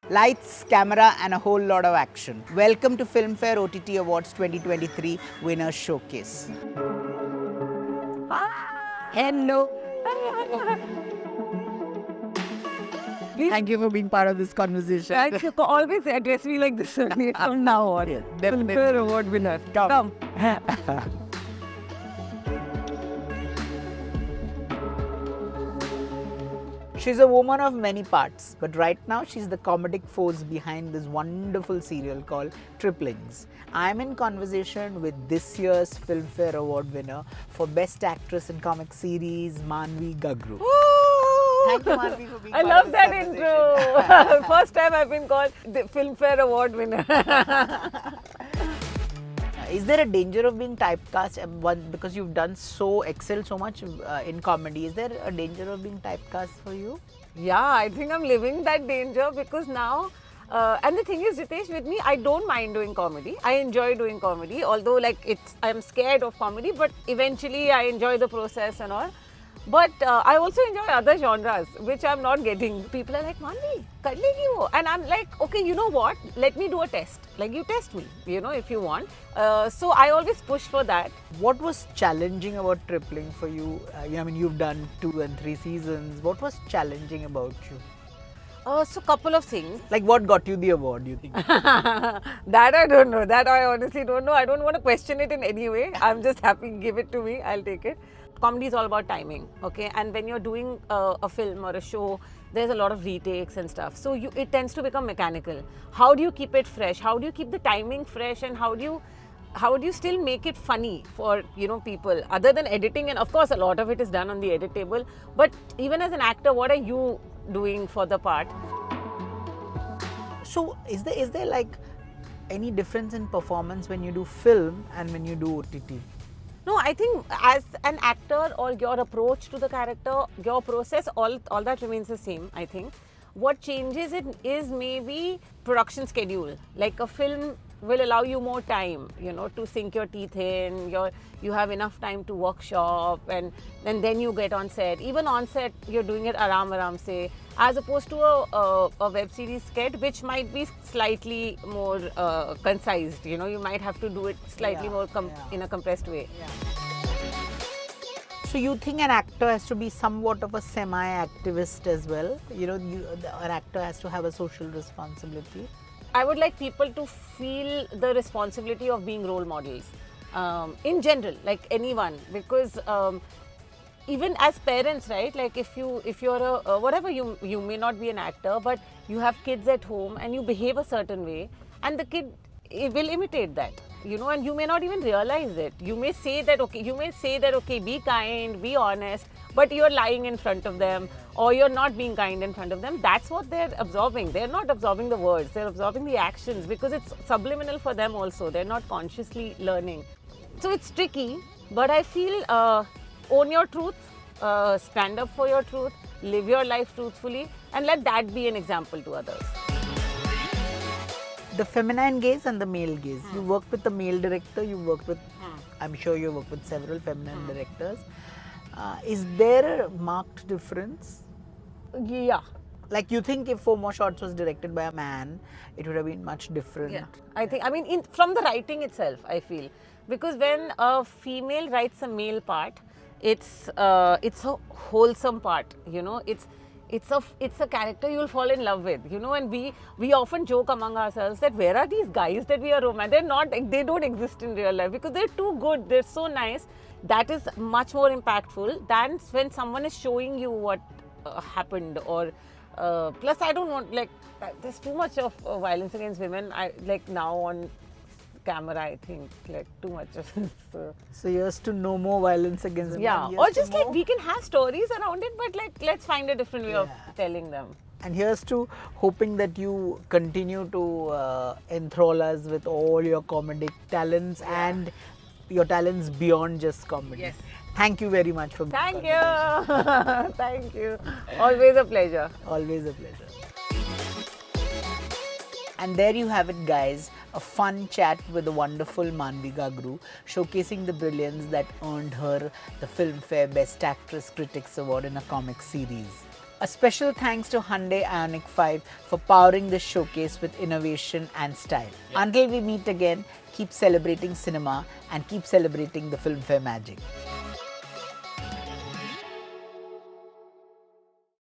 Lights, camera and a whole lot of action. Welcome to Filmfare OTT Awards 2023 Winners Showcase. Hello. Thank you for being part of this conversation. Thank you. Always address me like this only from now on. Yes, definitely. Filmfare award winner. Come. She's a woman of many parts, but right now she's the comedic force behind this wonderful serial called Triplings. I'm in conversation with this year's Filmfare Award winner for Best Actress in Comic Series, Maanvi Gagroo. Thank you, Maanvi, for being I part love of that this intro. First time I've been called the Filmfare award winner. Is there a danger of being typecast because you've done excelled so much in comedy? Is there a danger of being typecast for you? Yeah, I think I'm living that danger because now, and the thing is, Ritesh, with me, I don't mind doing comedy. I enjoy doing comedy, although I'm scared of comedy, but eventually I enjoy the process and all. But I also enjoy other genres, which I'm not getting. People are like, Maanvi, kar legi wo. And I'm like, okay, you know what? Let me do a test. Like, you test me, if you want. So I always push for that. What was challenging about Tripling for you? You've done 2 and 3 seasons. What was challenging about you? So couple of things. Like what got you the award, you think? That I don't know. That I honestly don't know. I don't want to question it in any way. I'm just happy, give it to me. I'll take it. Comedy is all about timing, okay? And when you're doing a film or a show, there's a lot of retakes and stuff. So it tends to become mechanical. How do you keep it fresh? How do you keep the timing fresh? And how do you still make it funny for people other than editing? And of course, a lot of it is done on the edit table. But even as an actor, what are you doing for the part? So is there like any difference in performance when you do film and when you do OTT? No, I think as an actor or your approach to the character, your process, all that remains the same, I think. What changes it is maybe production schedule. Like a film will allow you more time, to sink your teeth in, you have enough time to workshop and then you get on set. Even on set, you're doing it aram se, as opposed to a web series sketch, which might be slightly more concised, you might have to do it slightly more in a compressed way. Yeah. So you think an actor has to be somewhat of a semi-activist as well? An actor has to have a social responsibility? I would like people to feel the responsibility of being role models in general, like anyone, because even as parents, right? Like if you're a whatever, you may not be an actor, but you have kids at home and you behave a certain way, and the kid will imitate that, and you may not even realize it. You may say that okay, be kind, be honest, but you're lying in front of them or you're not being kind in front of them. That's what they're absorbing. They're not absorbing the words, they're absorbing the actions because it's subliminal for them also. They're not consciously learning. So it's tricky, but I feel own your truth, stand up for your truth, live your life truthfully, and let that be an example to others. The feminine gaze and the male gaze. You worked with a male director, I'm sure you worked with several feminine directors. Is there a marked difference? Yeah. Like you think if 4 More Shots was directed by a man, it would have been much different? Yeah. From the writing itself, I feel. Because when a female writes a male part, it's a wholesome part, It's a character you'll fall in love with, and we often joke among ourselves that where are these guys that we are romantic? They don't exist in real life because they're too good, they're so nice. That is much more impactful than when someone is showing you what happened or plus I don't want, there's too much of violence against women, now on camera, I think, too much of it. So here's to no more violence against women. Yeah, or just we can have stories around it, but let's find a different way of telling them. And here's to hoping that you continue to enthrall us with all your comedic talents and your talents beyond just comedy. Yes. Thank you very much for being Thank you. Thank you. Always a pleasure. Always a pleasure. And there you have it, guys. A fun chat with the wonderful Maanvi Gagroo, showcasing the brilliance that earned her the Filmfare Best Actress Critics Award in a comic series. A special thanks to Hyundai Ioniq 5 for powering this showcase with innovation and style. Until we meet again, keep celebrating cinema and keep celebrating the Filmfare magic.